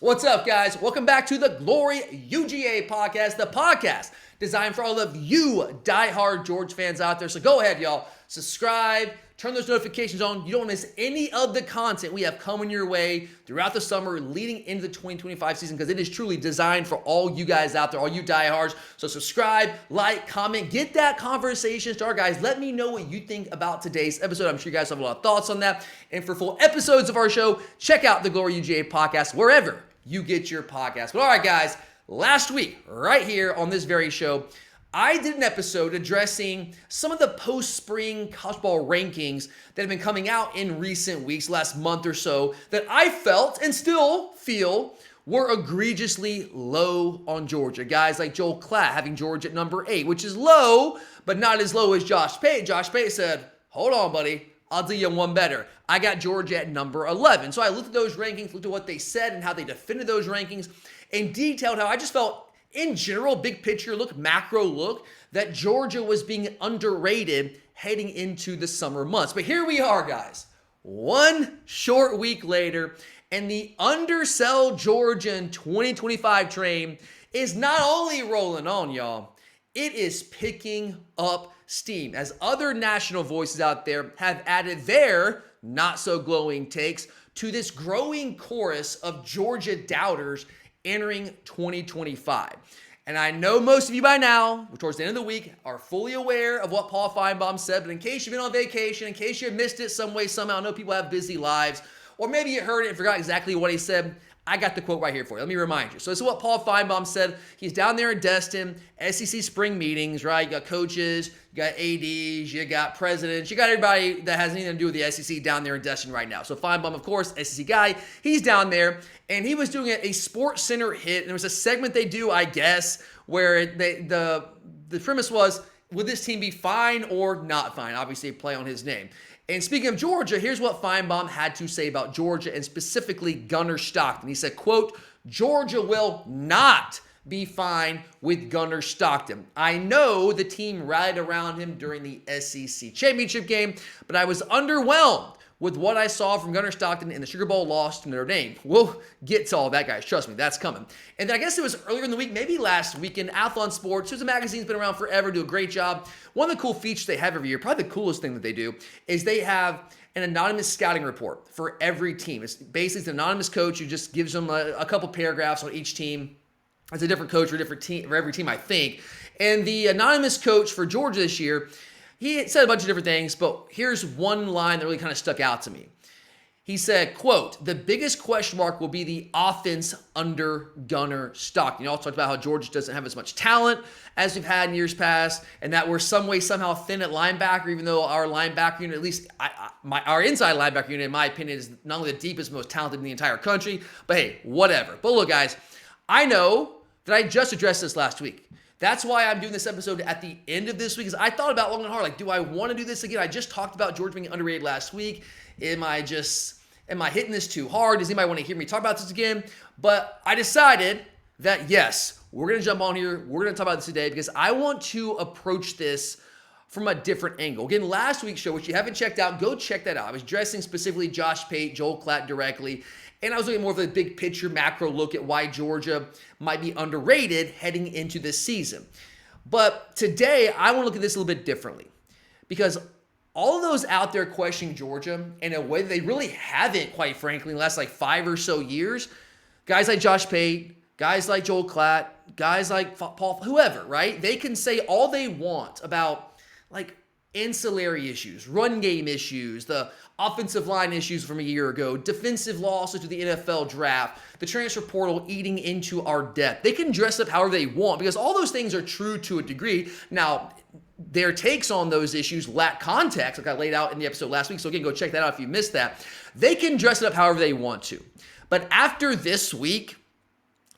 What's up, guys? Welcome back to the Glory UGA podcast, the podcast designed for all of you diehard George fans out there. So go ahead, y'all. Subscribe, turn those notifications on. You don't miss any of the content we have coming your way throughout the summer leading into the 2025 season because it is truly designed for all you guys out there, all you diehards. So subscribe, like, comment, get that conversation started, guys. Let me know what you think about today's episode. I'm sure you guys have a lot of thoughts on that. And for full episodes of our show, check out the Glory UGA podcast wherever you get your podcast. But all right, guys, last week, right here on this very show, I did an episode addressing some of the post-spring college ball rankings that have been coming out in recent weeks, last month or so, that I felt and still feel were egregiously low on Georgia. Guys like Joel Klatt having Georgia at number 8, which is low, but not as low as Josh Pate. Josh Pate said, hold on, buddy. I'll do you one better. I got Georgia at number 11. So I looked at those rankings, looked at what they said and how they defended those rankings, and detailed how I just felt, in general, big picture look, macro look, that Georgia was being underrated heading into the summer months. But here we are, guys. One short week later, and the undersell Georgia in 2025 train is not only rolling on, y'all, it is picking up steam as other national voices out there have added their not so glowing takes to this growing chorus of Georgia doubters entering 2025. And I know most of you by now, towards the end of the week, are fully aware of what Paul Finebaum said, but in case you've been on vacation, in case you missed it some way, somehow, I know people have busy lives, or maybe you heard it and forgot exactly what he said, I got the quote right here for you. Let me remind you. So this is what Paul Finebaum said. He's down there in Destin, SEC spring meetings, right? You got coaches, you got ADs, you got presidents, you got everybody that has anything to do with the SEC down there in Destin right now. So Finebaum, of course, SEC guy, he's down there, and he was doing a Sports Center hit, and there was a segment they do, I guess, where the premise was, would this team be fine or not fine? Obviously, play on his name. And speaking of Georgia, here's what Finebaum had to say about Georgia and specifically Gunner Stockton. He said, quote, Georgia will not be fine with Gunner Stockton. I know the team rallied around him during the SEC championship game, but I was underwhelmed with what I saw from Gunner Stockton in the Sugar Bowl loss to Notre Dame. We'll get to all that, guys. Trust me, that's coming. And then I guess it was earlier in the week, maybe last weekend, Athlon Sports, who's a magazine's been around forever, do a great job. One of the cool features they have every year, probably the coolest thing that they do, is they have an anonymous scouting report for every team. It's basically an anonymous coach who just gives them a couple paragraphs on each team. It's a different coach for a different team, for every team, I think. And the anonymous coach for Georgia this year, he said a bunch of different things, but here's one line that really kind of stuck out to me. He said, quote, the biggest question mark will be the offense under Gunner Stockton. He also talked about how Georgia doesn't have as much talent as we've had in years past, and that we're some way somehow thin at linebacker, even though our linebacker unit, at least our inside linebacker unit, in my opinion, is not only the deepest, most talented in the entire country, but hey, whatever. But look, guys, I know that I just addressed this last week. That's why I'm doing this episode at the end of this week, because I thought about long and hard, like, do I want to do this again? I just talked about Georgia being underrated last week. Am I hitting this too hard? Does anybody want to hear me talk about this again? But I decided that, yes, we're going to jump on here. We're going to talk about this today because I want to approach this from a different angle. Again, last week's show, which you haven't checked out, go check that out. I was addressing specifically Josh Pate, Joel Klatt directly, and I was looking more of a big picture, macro look at why Georgia might be underrated heading into this season. But today, I want to look at this a little bit differently because all of those out there questioning Georgia in a way that they really haven't, quite frankly, in the last like 5 or so years, guys like Josh Pate, guys like Joel Klatt, guys like Paul, whoever, right? They can say all they want about like ancillary issues, run game issues, the offensive line issues from a year ago, defensive losses to the NFL draft, the transfer portal eating into our depth. They can dress up however they want because all those things are true to a degree. Now, their takes on those issues lack context, like I laid out in the episode last week. So again, go check that out if you missed that. They can dress it up however they want to. But after this week,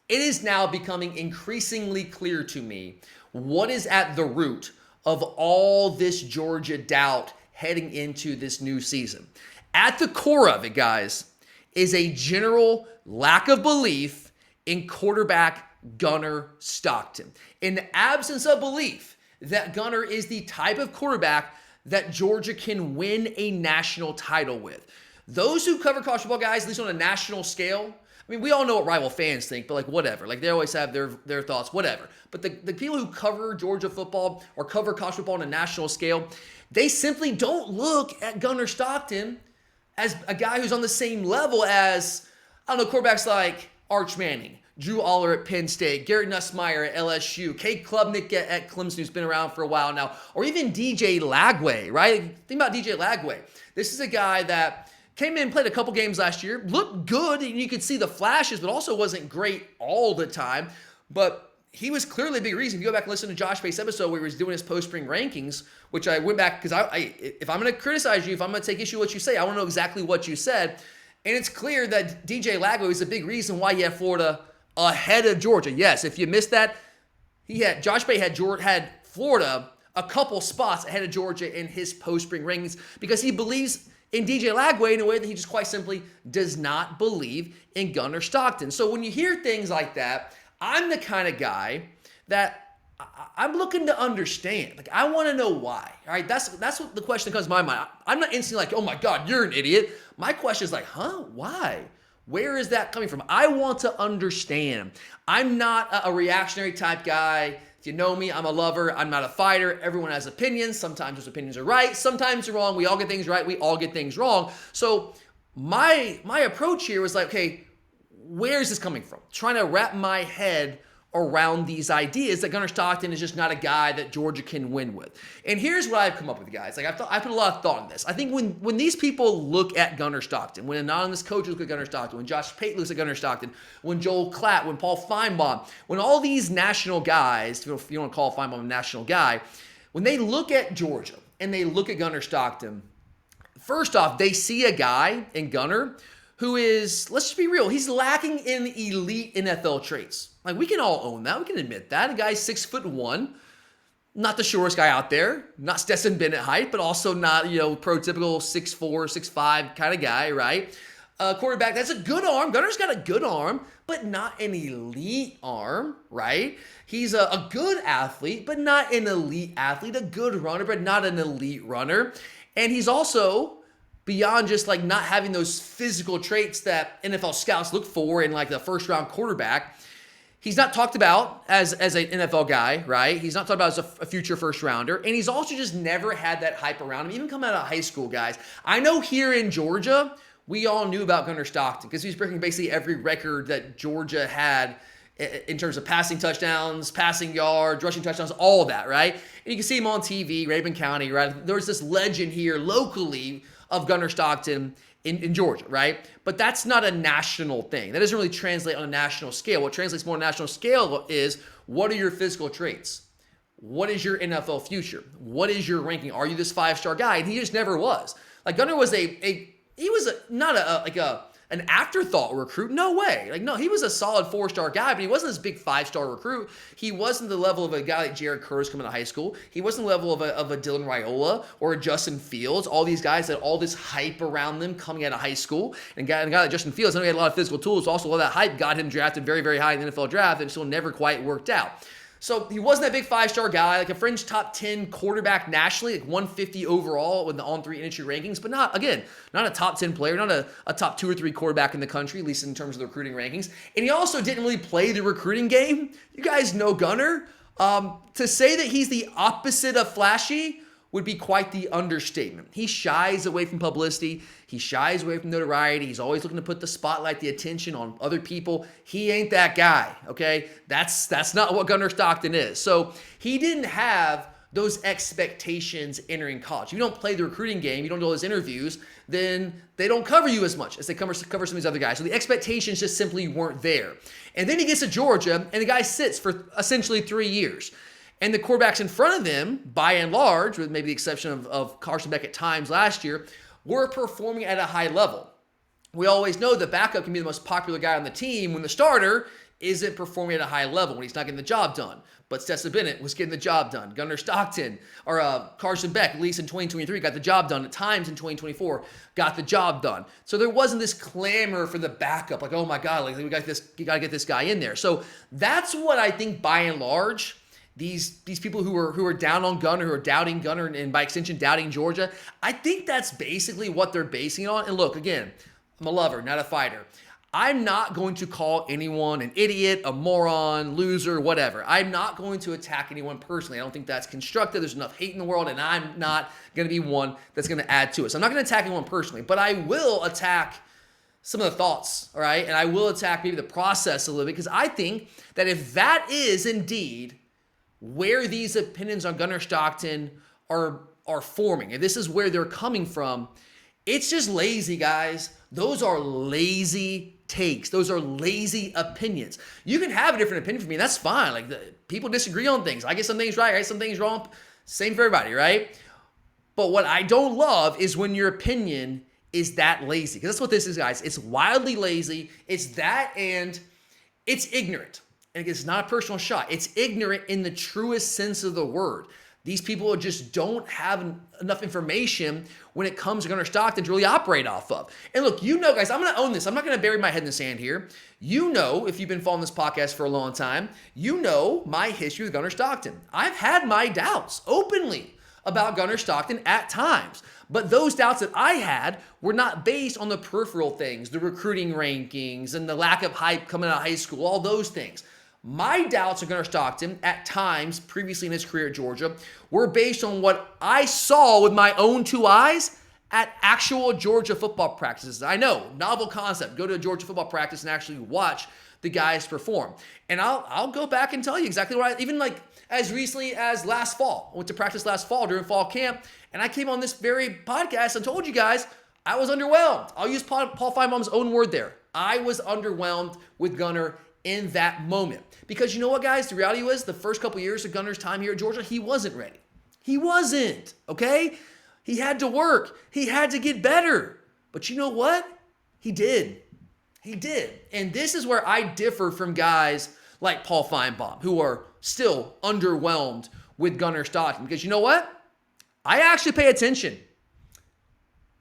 it is now becoming increasingly clear to me what is at the root of all this Georgia doubt heading into this new season. At the core of it, guys, is a general lack of belief in quarterback Gunner Stockton. In the absence of belief that Gunner is the type of quarterback that Georgia can win a national title with. Those who cover college football, guys, at least on a national scale, I mean, we all know what rival fans think, but like whatever. Like they always have their thoughts, whatever. But the people who cover Georgia football or cover college football on a national scale, they simply don't look at Gunner Stockton as a guy who's on the same level as, I don't know, quarterbacks like Arch Manning, Drew Aller at Penn State, Garrett Nussmeier at LSU, Cade Klubnik at Clemson, who's been around for a while now, or even DJ Lagway, right? Think about DJ Lagway. This is a guy that came in, played a couple games last year, looked good, and you could see the flashes, but also wasn't great all the time. But he was clearly a big reason. If you go back and listen to Josh Pace's episode where he was doing his post-spring rankings, which I went back, because if I'm going to criticize you, if I'm going to take issue with what you say, I want to know exactly what you said. And it's clear that DJ Lagway is a big reason why you have Florida ahead of Georgia. Yes, if you missed that, Josh Bay had Florida a couple spots ahead of Georgia in his post-spring rankings because he believes in DJ Lagway in a way that he just quite simply does not believe in Gunner Stockton. So when you hear things like that, I'm the kind of guy that I'm looking to understand. Like, I want to know why. All right, that's what the question that comes to my mind. I'm not instantly like, oh my God, you're an idiot. My question is like, why? Where is that coming from? I want to understand. I'm not a reactionary type guy. If you know me, I'm a lover. I'm not a fighter. Everyone has opinions. Sometimes those opinions are right. Sometimes they're wrong. We all get things right. We all get things wrong. So my approach here was like, okay, where is this coming from? Trying to wrap my head around these ideas that Gunner Stockton is just not a guy that Georgia can win with. And here's what I've come up with, guys. Like I put a lot of thought in this. I think when these people look at Gunner Stockton, when anonymous coaches look at Gunner Stockton, when Josh Pate looks at Gunner Stockton, when Joel Klatt, when Paul Finebaum, when all these national guys, if you want to call Finebaum a national guy, when they look at Georgia and they look at Gunner Stockton, first off, they see a guy in Gunner who is, let's just be real, he's lacking in elite NFL traits. Like, we can all own that. We can admit that. A guy's 6'1", not the shortest guy out there, not Stetson Bennett height, but also not, prototypical 6'4", 6'5" kind of guy, right? Quarterback, that's a good arm. Gunner's got a good arm, but not an elite arm, right? He's a good athlete, but not an elite athlete. A good runner, but not an elite runner. And he's also, beyond just like not having those physical traits that NFL scouts look for in like the first round quarterback, he's not talked about as an NFL guy, right? He's not talked about as a future first rounder. And he's also just never had that hype around him, even coming out of high school, guys. I know here in Georgia, we all knew about Gunner Stockton because he was breaking basically every record that Georgia had in terms of passing touchdowns, passing yards, rushing touchdowns, all of that, right? And you can see him on TV, Rabun County, right? There's this legend here locally of Gunner Stockton in Georgia, right? But that's not a national thing. That doesn't really translate on a national scale. What translates more on a national scale is, what are your physical traits? What is your NFL future? What is your ranking? Are you this 5-star guy? And he just never was. Like, Gunner was not an afterthought recruit. No way. Like, no, he was a solid 4-star guy, but he wasn't this big 5-star recruit. He wasn't the level of a guy like Jared Curtis coming to high school. He wasn't the level of a Dylan Raiola or a Justin Fields. All these guys had all this hype around them coming out of high school. And a guy like Justin Fields, I know he had a lot of physical tools. Also, all that hype got him drafted very, very high in the NFL draft and still never quite worked out. So he wasn't that big 5-star guy, like a fringe top 10 quarterback nationally, like 150 overall with the On3 industry rankings, but not a top 10 player, not a top 2 or 3 quarterback in the country, at least in terms of the recruiting rankings. And he also didn't really play the recruiting game. You guys know Gunner. To say that he's the opposite of flashy would be quite the understatement. He shies away from publicity. He shies away from notoriety. He's always looking to put the spotlight, the attention on other people. He ain't that guy, okay? That's not what Gunner Stockton is. So he didn't have those expectations entering college. If you don't play the recruiting game, you don't do all those interviews, then they don't cover you as much as they cover some of these other guys. So the expectations just simply weren't there. And then he gets to Georgia, and the guy sits for essentially 3 years. And the quarterbacks in front of them, by and large, with maybe the exception of Carson Beck at times last year, were performing at a high level. We always know the backup can be the most popular guy on the team when the starter isn't performing at a high level, when he's not getting the job done. But Stetson Bennett was getting the job done. Gunner Stockton, or Carson Beck, at least in 2023, got the job done. At times in 2024, got the job done. So there wasn't this clamor for the backup, like, oh my God, like, you got to get this guy in there. So that's what I think, by and large, these people who are down on Gunner, who are doubting Gunner, and by extension doubting Georgia, I think that's basically what they're basing it on. And look, again, I'm a lover, not a fighter. I'm not going to call anyone an idiot, a moron, loser, whatever. I'm not going to attack anyone personally. I don't think that's constructive. There's enough hate in the world, and I'm not going to be one that's going to add to it. So I'm not going to attack anyone personally, but I will attack some of the thoughts, all right? And I will attack maybe the process a little bit, because I think that if that is indeed where these opinions on Gunner Stockton are forming, if this is where they're coming from, it's just lazy, guys. Those are lazy takes. Those are lazy opinions. You can have a different opinion from me. That's fine. Like, people disagree on things. I get some things right. I get some things wrong. Same for everybody, right? But what I don't love is when your opinion is that lazy. Because that's what this is, guys. It's wildly lazy. It's that, and it's ignorant. And it's not a personal shot. It's ignorant in the truest sense of the word. These people just don't have enough information when it comes to Gunner Stockton to really operate off of. And look, you know, guys, I'm going to own this. I'm not going to bury my head in the sand here. You know, if you've been following this podcast for a long time, you know my history with Gunner Stockton. I've had my doubts openly about Gunner Stockton at times. But those doubts that I had were not based on the peripheral things, the recruiting rankings and the lack of hype coming out of high school, all those things. My doubts of Gunner Stockton at times previously in his career at Georgia were based on what I saw with my own two eyes at actual Georgia football practices. I know, novel concept. Go to a Georgia football practice and actually watch the guys perform. And I'll go back and tell you exactly what even like as recently as last fall. I went to practice last fall during fall camp, and I came on this very podcast and told you guys I was underwhelmed. I'll use Paul Finebaum's own word there. I was underwhelmed with Gunner in that moment. Because you know what, guys? The reality was the first couple years of Gunner's time here at Georgia, he wasn't ready. He wasn't, okay? He had to work. He had to get better. But you know what? He did. He did. And this is where I differ from guys like Paul Finebaum, who are still underwhelmed with Gunner Stockton. Because you know what? I actually pay attention.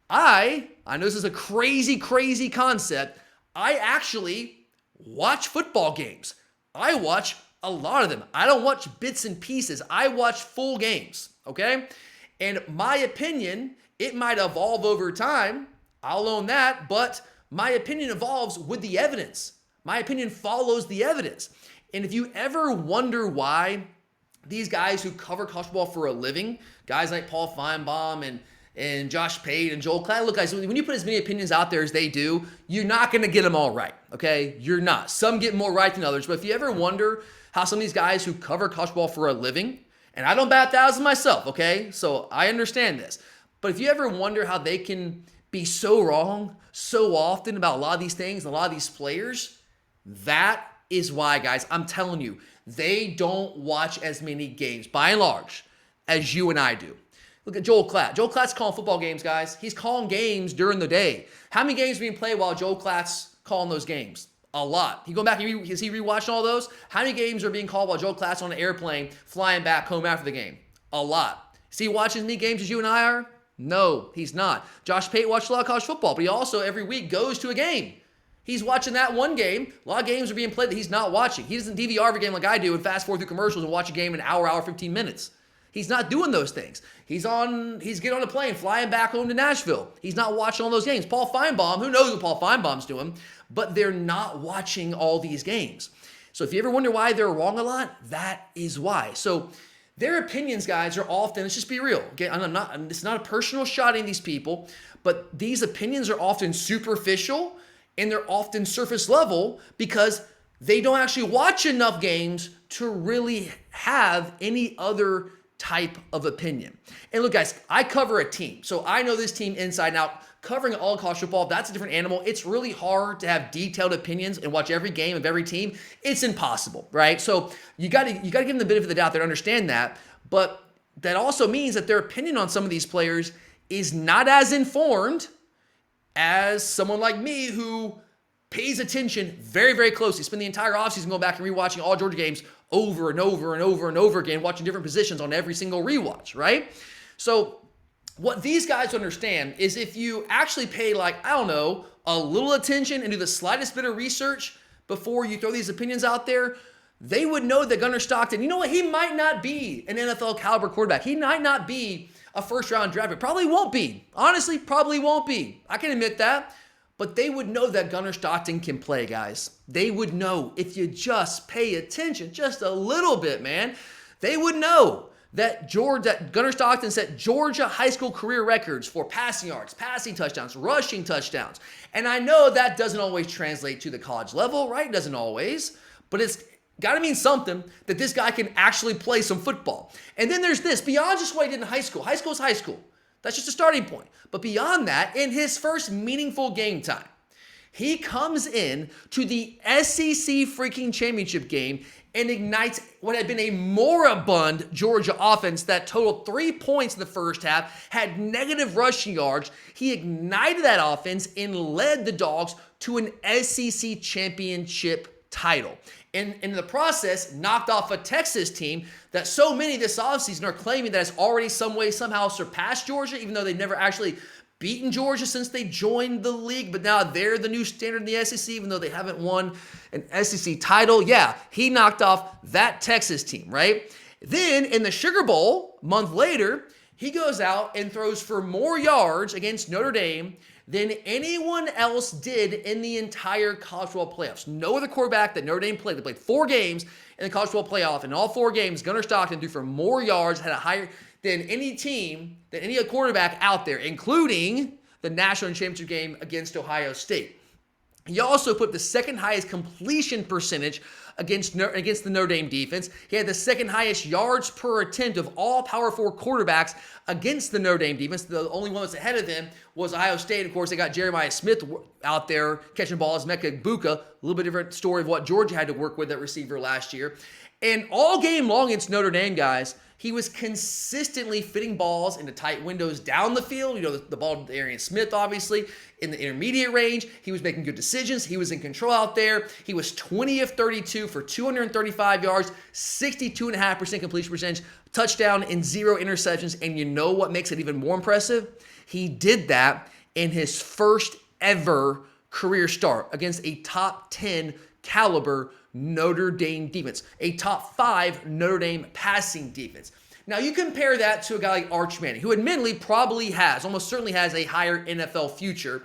I know this is a crazy, crazy concept. I actually watch football games. I watch a lot of them. I don't watch bits and pieces. I watch full games, okay? And my opinion, it might evolve over time. I'll own that, but my opinion evolves with the evidence. My opinion follows the evidence. And if you ever wonder why these guys who cover college football for a living, guys like Paul Finebaum and Josh Pate and Joel Klatt, look, guys, when you put as many opinions out there as they do, you're not going to get them all right, okay? You're not. Some get more right than others. But if you ever wonder how some of these guys who cover college football for a living, and I don't bat 1,000 myself, okay? So I understand this. But if you ever wonder how they can be so wrong so often about a lot of these things, and a lot of these players, that is why, guys, I'm telling you, they don't watch as many games, by and large, as you and I do. Look at Joel Klatt. Joel Klatt's calling football games, guys. He's calling games during the day. How many games are being played while Joel Klatt's calling those games? A lot. He going back and is he rewatching all those? How many games are being called while Joel Klatt's on an airplane flying back home after the game? A lot. Is he watching as many games as you and I are? No, he's not. Josh Pate watched a lot of college football, but he also every week goes to a game. He's watching that one game. A lot of games are being played that he's not watching. He doesn't DVR every game like I do and fast forward through commercials and watch a game in an hour, 15 minutes. He's not doing those things. He's getting on a plane, flying back home to Nashville. He's not watching all those games. Paul Finebaum, who knows what Paul Finebaum's doing, but they're not watching all these games. So if you ever wonder why they're wrong a lot, that is why. So their opinions, guys, are often, let's just be real. Okay, it's not a personal shot at these people, but these opinions are often superficial and they're often surface level because they don't actually watch enough games to really have any other type of opinion. And look, guys, I cover a team, so I know this team inside and out. Covering all college football, that's a different animal. It's really hard to have detailed opinions and watch every game of every team. It's impossible, right? So you got to give them the benefit of the doubt. They understand that, but that also means that their opinion on some of these players is not as informed as someone like me who pays attention very, very closely. Spend the entire offseason going back and rewatching all Georgia games over and over and over and over again, watching different positions on every single rewatch, right? So what these guys understand is if you actually pay a little attention and do the slightest bit of research before you throw these opinions out there, they would know that Gunner Stockton, you know what, he might not be an NFL caliber quarterback. He might not be a first round draft pick. Probably won't be. Honestly, probably won't be. I can admit that. But they would know that Gunner Stockton can play, guys. They would know if you just pay attention just a little bit, man. They would know that Gunner Stockton set Georgia high school career records for passing yards, passing touchdowns, rushing touchdowns. And I know that doesn't always translate to the college level, right? It doesn't always. But it's got to mean something that this guy can actually play some football. And then there's this, beyond just what he did in high school. High school is high school. That's just a starting point. But beyond that, in his first meaningful game time, he comes in to the SEC freaking championship game and ignites what had been a moribund Georgia offense that totaled 3 points in the first half, had negative rushing yards. He ignited that offense and led the Dogs to an SEC championship title. And in the process, knocked off a Texas team that so many this offseason are claiming that has already some way, somehow surpassed Georgia, even though they've never actually beaten Georgia since they joined the league. But now they're the new standard in the SEC, even though they haven't won an SEC title. Yeah, he knocked off that Texas team, right? Then in the Sugar Bowl, a month later, he goes out and throws for more yards against Notre Dame than anyone else did in the entire college football playoffs. No other quarterback that Notre Dame played. They played 4 games in the college football playoff. In all 4 games, Gunner Stockton threw for more yards, had a higher than any team, than any quarterback out there, including the national championship game against Ohio State. He also put the second highest completion percentage against the Notre Dame defense. He had the second highest yards per attempt of all Power 4 quarterbacks against the Notre Dame defense. The only one that's ahead of them was Ohio State. Of course, they got Jeremiah Smith out there catching balls, Mecca Buka. A little bit different story of what Georgia had to work with at receiver last year. And all game long against Notre Dame, guys, he was consistently fitting balls into tight windows down the field. You know, the ball to Arian Smith, obviously, in the intermediate range. He was making good decisions. He was in control out there. He was 20 of 32 for 235 yards, 62.5% completion percentage, touchdown, and 0 interceptions. And you know what makes it even more impressive? He did that in his first ever career start against a top 10 caliber Notre Dame defense, a top 5 Notre Dame passing defense. Now you compare that to a guy like Arch Manning, who admittedly probably has, almost certainly has a higher NFL future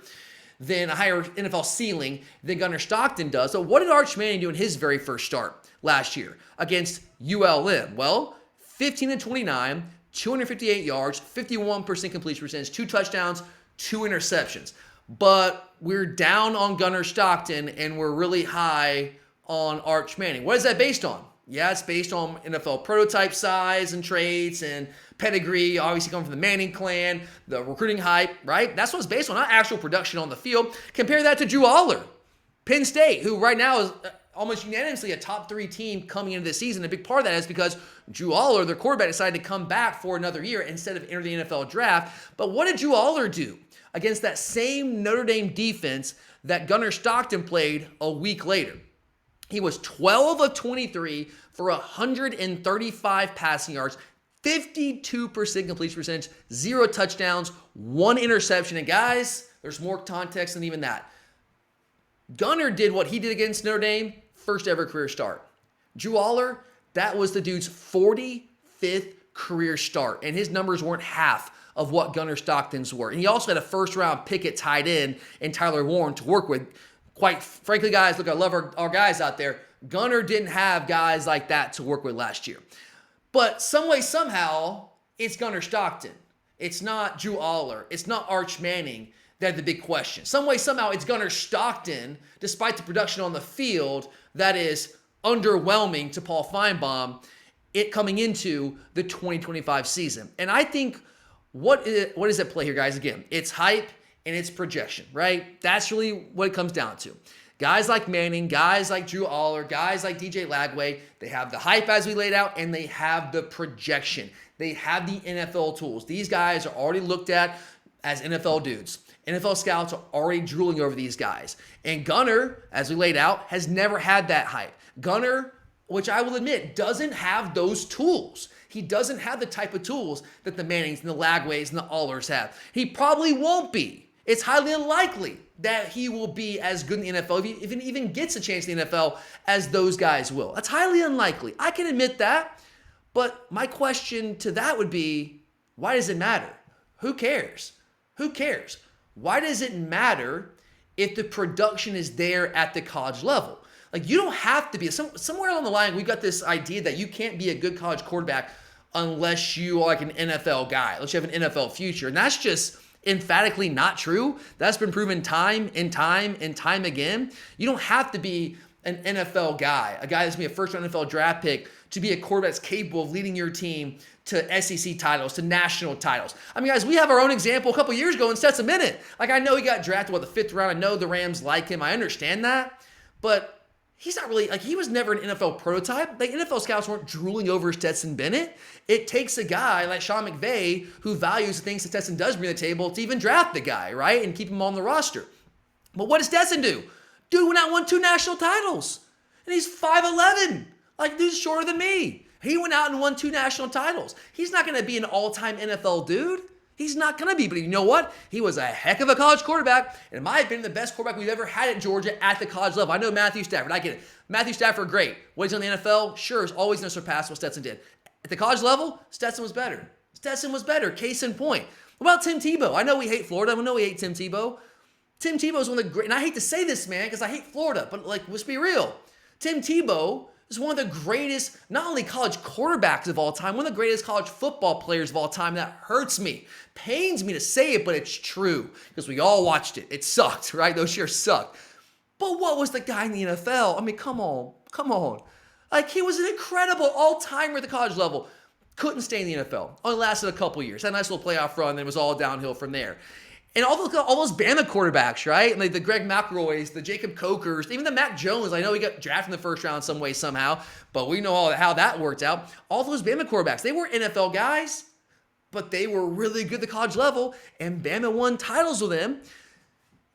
than a higher NFL ceiling than Gunner Stockton does. So what did Arch Manning do in his very first start last year against ULM? Well, 15 and 29, 258 yards, 51% completion percentage, 2 touchdowns, 2 interceptions. But we're down on Gunner Stockton and we're really high on Arch Manning. What is that based on? Yeah, it's based on NFL prototype size and traits and pedigree, obviously coming from the Manning clan, the recruiting hype, right? That's what it's based on, not actual production on the field. Compare that to Drew Aller, Penn State, who right now is almost unanimously a top 3 team coming into this season. A big part of that is because Drew Aller, their quarterback, decided to come back for another year instead of enter the NFL draft. But what did Drew Aller do against that same Notre Dame defense that Gunner Stockton played a week later? He was 12 of 23 for 135 passing yards, 52% completion percentage, 0 touchdowns, 1 interception. And guys, there's more context than even that. Gunner did what he did against Notre Dame, first ever career start. Drew Aller, that was the dude's 45th career start, and his numbers weren't half of what Gunner Stockton's were. And he also had a first-round pick at tight end in Tyler Warren to work with. Quite frankly, guys, look, I love our guys out there. Gunner didn't have guys like that to work with last year. But some way, somehow, it's Gunner Stockton. It's not Drew Aller. It's not Arch Manning that the big question. Some way, somehow, it's Gunner Stockton, despite the production on the field that is underwhelming to Paul Finebaum, it coming into the 2025 season. And I think what is at play here, guys? Again, it's hype and it's projection, right? That's really what it comes down to. Guys like Manning, guys like Drew Aller, guys like DJ Lagway, they have the hype as we laid out, and they have the projection. They have the NFL tools. These guys are already looked at as NFL dudes. NFL scouts are already drooling over these guys. And Gunner, as we laid out, has never had that hype. Gunner, which I will admit, doesn't have those tools. He doesn't have the type of tools that the Mannings and the Lagways and the Allers have. He probably won't be. It's highly unlikely that he will be as good in the NFL, if he even gets a chance in the NFL, as those guys will. That's highly unlikely. I can admit that. But my question to that would be, why does it matter? Who cares? Who cares? Why does it matter if the production is there at the college level. Like, you don't have to be. Somewhere along the line, we've got this idea that you can't be a good college quarterback unless you are like an NFL guy, unless you have an NFL future. And that's just emphatically not true. That's been proven time and time and time again. You don't have to be an NFL guy, a guy that's going to be a first-round NFL draft pick, to be a quarterback that's capable of leading your team to SEC titles, to national titles. I mean, guys, we have our own example a couple years ago in Stetson Bennett. Like, I know he got drafted, the 5th round. I know the Rams like him. I understand that. But he's not really, like, he was never an NFL prototype. Like, NFL scouts weren't drooling over Stetson Bennett. It takes a guy like Sean McVay who values the things that Stetson does bring to the table to even draft the guy, right? And keep him on the roster. But what does Stetson do? Dude went out and won 2 national titles. And he's 5'11". Like, dude's shorter than me. He went out and won 2 national titles. He's not going to be an all-time NFL dude. He's not going to be. But you know what? He was a heck of a college quarterback. And in my opinion, the best quarterback we've ever had at Georgia at the college level. I know Matthew Stafford. I get it. Matthew Stafford, great. What he's done in the NFL, sure, is always going to surpass what Stetson did. At the college level, Stetson was better. Stetson was better. Case in point. What about Tim Tebow? I know we hate Florida. I know we hate Tim Tebow. Tim Tebow is one of the great, and I hate to say this, man, because I hate Florida, but like, let's be real. Tim Tebow is one of the greatest, not only college quarterbacks of all time, one of the greatest college football players of all time. That hurts me, pains me to say it, but it's true because we all watched it. It sucked, right? Those years sucked. But what was the guy in the NFL? I mean, come on. Like, he was an incredible all-timer at the college level. Couldn't stay in the NFL. Only lasted a couple years. Had a nice little playoff run, and it was all downhill from there. And all those Bama quarterbacks, right? Like the Greg McElroys, the Jacob Cokers, even the Mac Jones. I know he got drafted in the first round some way, somehow, but we know how that worked out. All those Bama quarterbacks, they weren't NFL guys, but they were really good at the college level, and Bama won titles with them.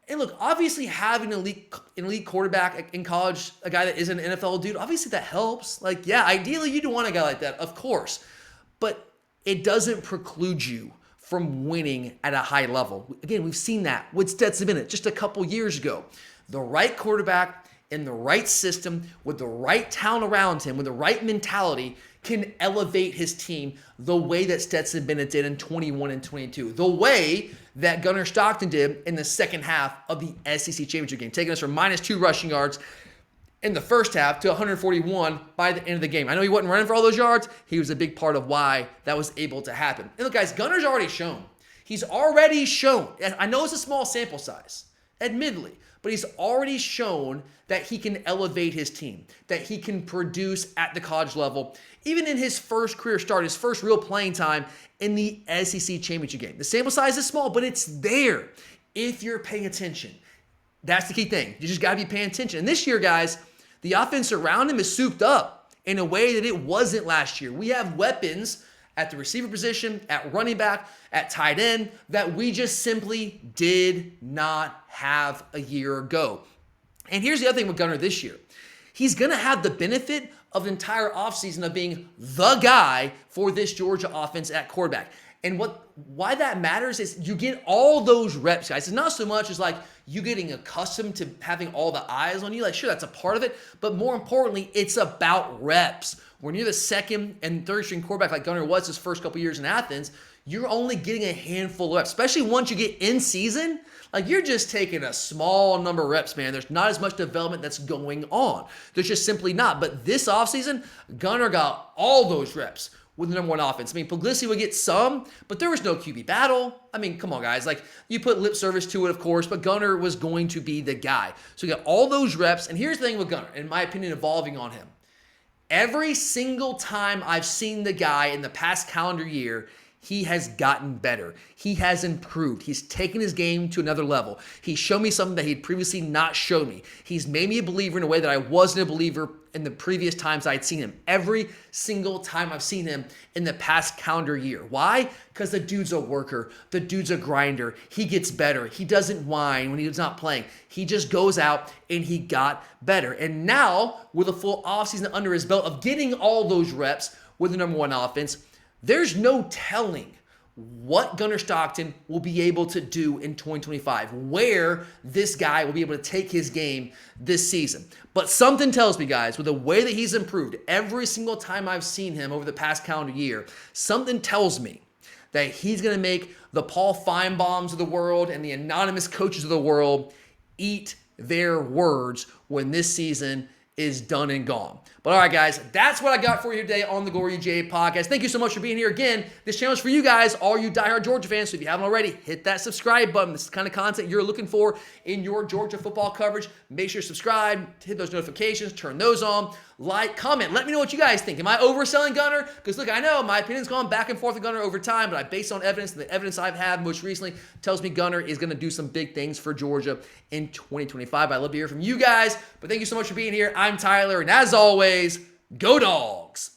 And look, obviously having an elite quarterback in college, a guy that isn't an NFL dude, obviously that helps. Like, yeah, ideally you'd want a guy like that, of course. But it doesn't preclude you from winning at a high level. Again, we've seen that with Stetson Bennett just a couple years ago. The right quarterback in the right system with the right talent around him, with the right mentality, can elevate his team the way that Stetson Bennett did in 21 and 22. The way that Gunner Stockton did in the second half of the SEC championship game, taking us from -2 rushing yards in the first half to 141 by the end of the game. I know he wasn't running for all those yards. He was a big part of why that was able to happen. And look, guys, Gunner's already shown. He's already shown. I know it's a small sample size, admittedly, but he's already shown that he can elevate his team, that he can produce at the college level, even in his first career start, his first real playing time in the SEC championship game. The sample size is small, but it's there if you're paying attention. That's the key thing. You just got to be paying attention. And this year, guys, the offense around him is souped up in a way that it wasn't last year. We have weapons at the receiver position, at running back, at tight end that we just simply did not have a year ago. And here's the other thing with Gunner this year. He's going to have the benefit of an entire offseason of being the guy for this Georgia offense at quarterback. And why that matters is you get all those reps, guys. It's not so much as like you getting accustomed to having all the eyes on you. Like, sure, that's a part of it. But more importantly, it's about reps. When you're the second and third string quarterback like Gunner was his first couple years in Athens, you're only getting a handful of reps, especially once you get in season. Like, you're just taking a small number of reps, man. There's not as much development that's going on. There's just simply not. But this offseason, Gunner got all those reps with the number one offense. I mean, Puglisi would get some, but there was no QB battle. I mean, come on, guys. Like, you put lip service to it, of course, but Gunner was going to be the guy. So you got all those reps. And here's the thing with Gunner, in my opinion, evolving on him. Every single time I've seen the guy in the past calendar year, he has gotten better. He has improved. He's taken his game to another level. He's shown me something that he'd previously not shown me. He's made me a believer in a way that I wasn't a believer in the previous times I'd seen him. Every single time I've seen him in the past calendar year. Why? Because the dude's a worker. The dude's a grinder. He gets better. He doesn't whine when he's not playing. He just goes out and he got better. And now, with a full offseason under his belt of getting all those reps with the number one offense, there's no telling what Gunner Stockton will be able to do in 2025, where this guy will be able to take his game this season. But something tells me, guys, with the way that he's improved every single time I've seen him over the past calendar year, something tells me that he's going to make the Paul Finebaums of the world and the anonymous coaches of the world eat their words when this season is done and gone. But all right, guys, that's what I got for you today on the Glory UGA podcast. Thank you so much for being here. Again, this channel is for you guys, all you diehard Georgia fans. So if you haven't already, hit that subscribe button. This is the kind of content you're looking for in your Georgia football coverage. Make sure you subscribe, hit those notifications, turn those on, like, comment. Let me know what you guys think. Am I overselling Gunner? Because look, I know my opinion's gone back and forth with Gunner over time, but I base it on evidence, and the evidence I've had most recently tells me Gunner is going to do some big things for Georgia in 2025. I'd love to hear from you guys, but thank you so much for being here. I'm Tyler, and as always, go Dogs!